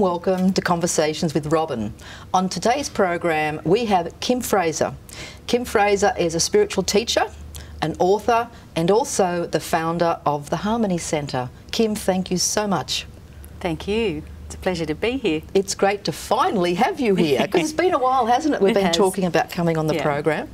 welcome to Conversations with Robyn. On today's program we have Kim Fraser. Kim Fraser is a spiritual teacher, an author and also the founder of the Harmony Centre. Kim, thank you so much. Thank you. It's a pleasure to be here. It's great to finally have you here because it's been a while, hasn't it? We've been talking about coming on the program.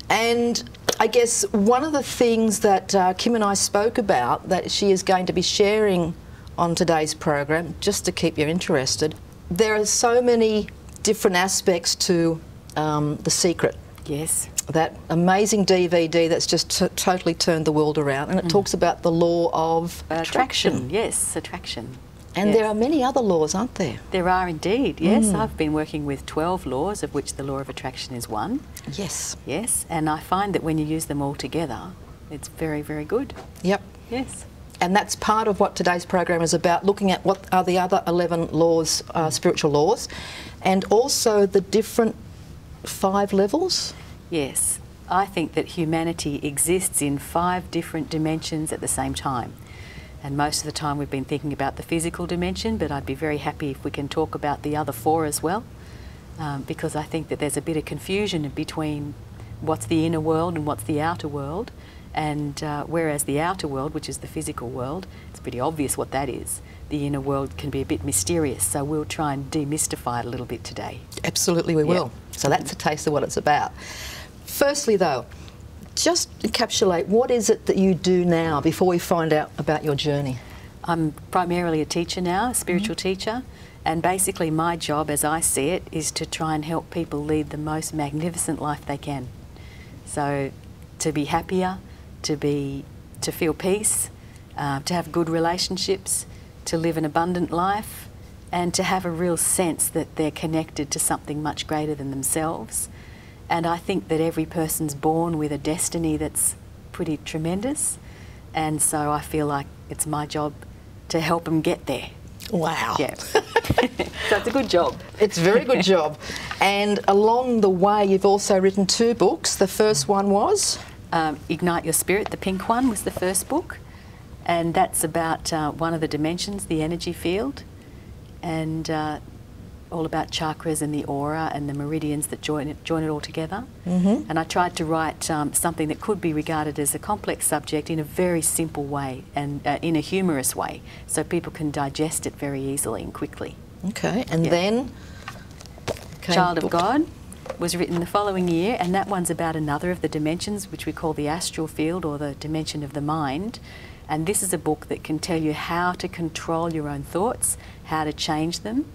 And I guess one of the things that Kim and I spoke about that she is going to be sharing on today's program, just to keep you interested, there are so many different aspects to The Secret. Yes. That amazing DVD that's just totally turned the world around, and it talks about the law of attraction. Yes, attraction. And there are many other laws, aren't there? There are indeed, yes. I've been working with 12 laws, of which the law of attraction is one. Yes. Yes, and I find that when you use them all together, it's very, very good. Yep. Yes. And that's part of what today's program is about, looking at what are the other 11 laws, spiritual laws, and also the different 5 levels. Yes. I think that humanity exists in 5 different dimensions at the same time. And most of the time we've been thinking about the physical dimension, but I'd be very happy if we can talk about the other 4 as well, because I think that there's a bit of confusion between what's the inner world and what's the outer world. And whereas the outer world, which is the physical world, it's pretty obvious what that is. The inner world can be a bit mysterious, so we'll try and demystify it a little bit today. Absolutely we will. So that's a taste of what it's about. Firstly though, just encapsulate, what is it that you do now before we find out about your journey? I'm primarily a teacher now, a spiritual teacher, and basically my job, as I see it, is to try and help people lead the most magnificent life they can. So to be happier, to feel peace, to have good relationships, to live an abundant life, and to have a real sense that they're connected to something much greater than themselves. And I think that every person's born with a destiny that's pretty tremendous, and so I feel like it's my job to help them get there. Wow. Yeah. So it's a good job. It's a very good job. And along the way you've also written 2 books. The first one was? Ignite Your Spirit, the pink one, was the first book, and that's about one of the dimensions, the energy field, and all about chakras and the aura and the meridians that join it all together. And I tried to write something that could be regarded as a complex subject in a very simple way and in a humorous way, so people can digest it very easily and quickly. Okay, and then? Child of God was written the following year, and that one's about another of the dimensions, which we call the astral field, or the dimension of the mind. And this is a book that can tell you how to control your own thoughts, how to change them,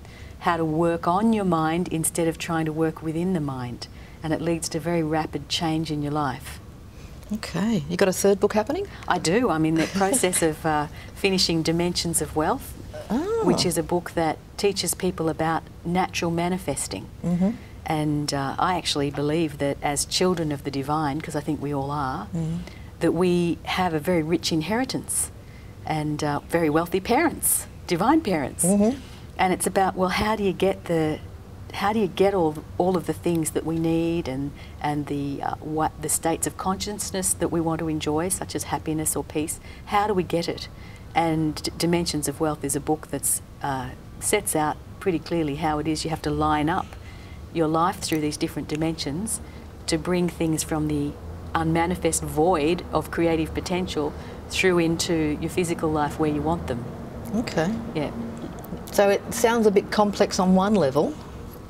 how to work on your mind instead of trying to work within the mind. And it leads to very rapid change in your life. Okay. You got a 3rd book happening? I do. I'm in the process of finishing Dimensions of Wealth, which is a book that teaches people about natural manifesting. And I actually believe that as children of the divine, because I think we all are, that we have a very rich inheritance and very wealthy parents, divine parents. And it's about, well, how do you get all of the things that we need and the states of consciousness that we want to enjoy, such as happiness or peace? How do we get it? And Dimensions of Wealth is a book that sets out pretty clearly how it is you have to line up your life through these different dimensions to bring things from the unmanifest void of creative potential through into your physical life where you want them. Okay. Yeah. So it sounds a bit complex on one level,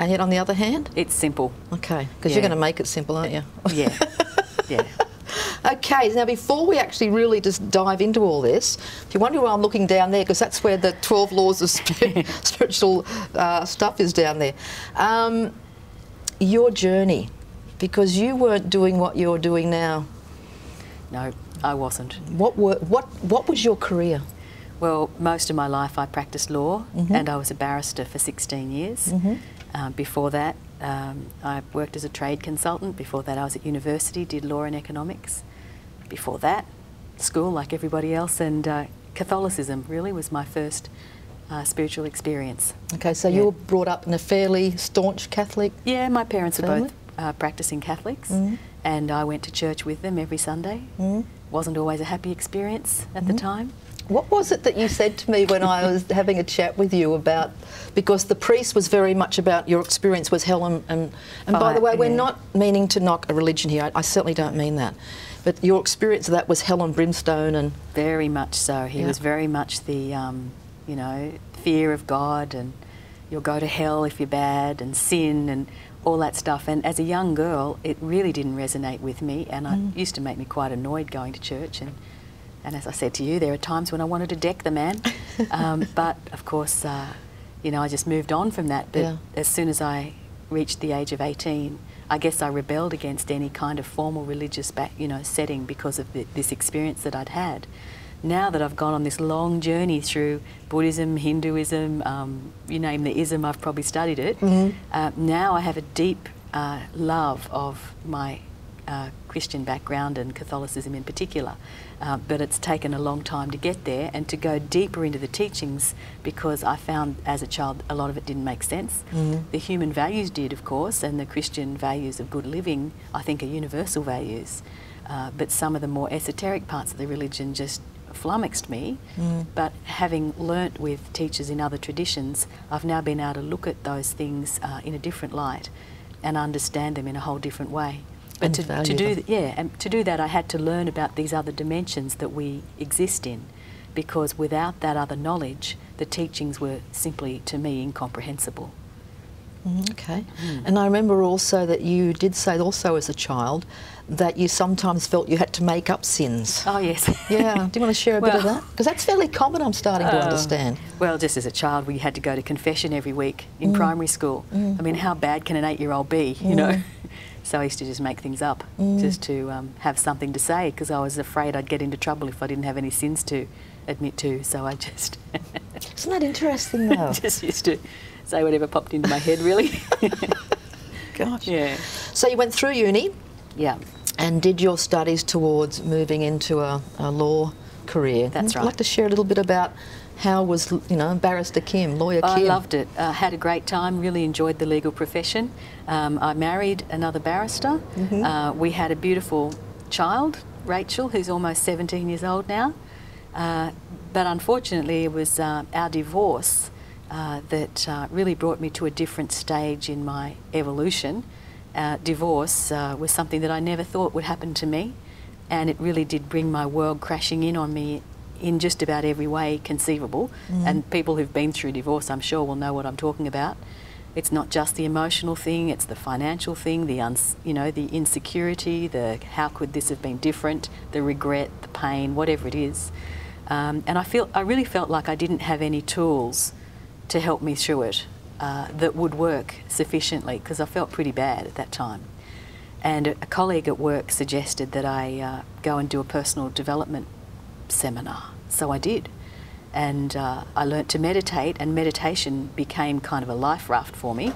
and yet on the other hand? It's simple. Okay, because you're going to make it simple, aren't you? Yeah. Yeah. Okay, now before we actually really just dive into all this, if you wonder why I'm looking down there, because that's where the 12 laws of spiritual stuff is down there. Your journey, because you weren't doing what you're doing now. No, I wasn't. What was your career? Well, most of my life I practiced law, and I was a barrister for 16 years. Before that, I worked as a trade consultant. Before that, I was at university, did law and economics. Before that, school like everybody else, and Catholicism really was my first spiritual experience. Okay, so you were brought up in a fairly staunch Catholic family? Yeah, my parents were both practicing Catholics, and I went to church with them every Sunday. Wasn't always a happy experience at the time. What was it that you said to me when I was having a chat with you about, because the priest was very much about your experience was hell and by the way, we're not meaning to knock a religion here, I certainly don't mean that, but your experience of that was hell and brimstone and... Very much so. He was very much the, you know, fear of God and you'll go to hell if you're bad and sin and all that stuff. And as a young girl, it really didn't resonate with me and it used to make me quite annoyed going to church. And as I said to you, there are times when I wanted to deck the man. But of course, you know, I just moved on from that. But as soon as I reached the age of 18, I guess I rebelled against any kind of formal religious setting because of this experience that I'd had. Now that I've gone on this long journey through Buddhism, Hinduism, you name the ism, I've probably studied it. Now I have a deep love of my Christian background and Catholicism in particular. But it's taken a long time to get there and to go deeper into the teachings because I found as a child a lot of it didn't make sense. The human values did, of course, and the Christian values of good living I think are universal values. But some of the more esoteric parts of the religion just flummoxed me. But having learnt with teachers in other traditions, I've now been able to look at those things in a different light and understand them in a whole different way. But to do that, I had to learn about these other dimensions that we exist in, because without that other knowledge, the teachings were simply, to me, incomprehensible. Okay. And I remember also that you did say also as a child that you sometimes felt you had to make up sins. Oh, yes. Yeah. Do you want to share a bit of that? Because that's fairly common, I'm starting to understand. Well, just as a child, we had to go to confession every week in primary school. I mean, how bad can an 8-year-old be, you know? So I used to just make things up just to have something to say because I was afraid I'd get into trouble if I didn't have any sins to admit to. So I just... Isn't that interesting, though? Just used to say whatever popped into my head, really. Gosh. Yeah. So you went through uni? Yeah. And did your studies towards moving into a law career? That's right. I'd like to share a little bit about how was, you know, Barrister Kim, Lawyer Kim? I loved it. Had a great time, really enjoyed the legal profession. I married another barrister. We had a beautiful child, Rachel, who's almost 17 years old now. But unfortunately, it was our divorce that really brought me to a different stage in my evolution. Divorce was something that I never thought would happen to me, and it really did bring my world crashing in on me in just about every way conceivable. And people who've been through divorce, I'm sure, will know what I'm talking about. It's not just the emotional thing, it's the financial thing, the insecurity, the how could this have been different, the regret, the pain, whatever it is. And I really felt like I didn't have any tools to help me through it that would work sufficiently, because I felt pretty bad at that time. And a colleague at work suggested that I go and do a personal development seminar. So I did. And I learnt to meditate, and meditation became kind of a life raft for me.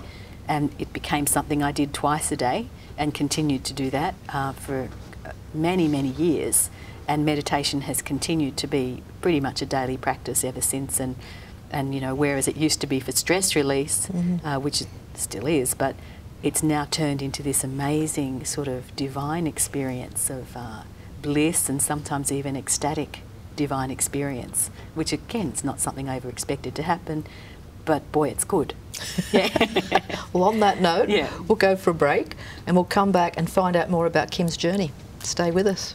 And it became something I did twice a day and continued to do that for many, many years. And meditation has continued to be pretty much a daily practice ever since. And you know, whereas it used to be for stress release, which it still is, but it's now turned into this amazing sort of divine experience of bliss and sometimes even ecstatic divine experience, which again, it's not something I ever expected to happen, but boy, it's good. Yeah. Well, on that note, we'll go for a break and we'll come back and find out more about Kim's journey. Stay with us.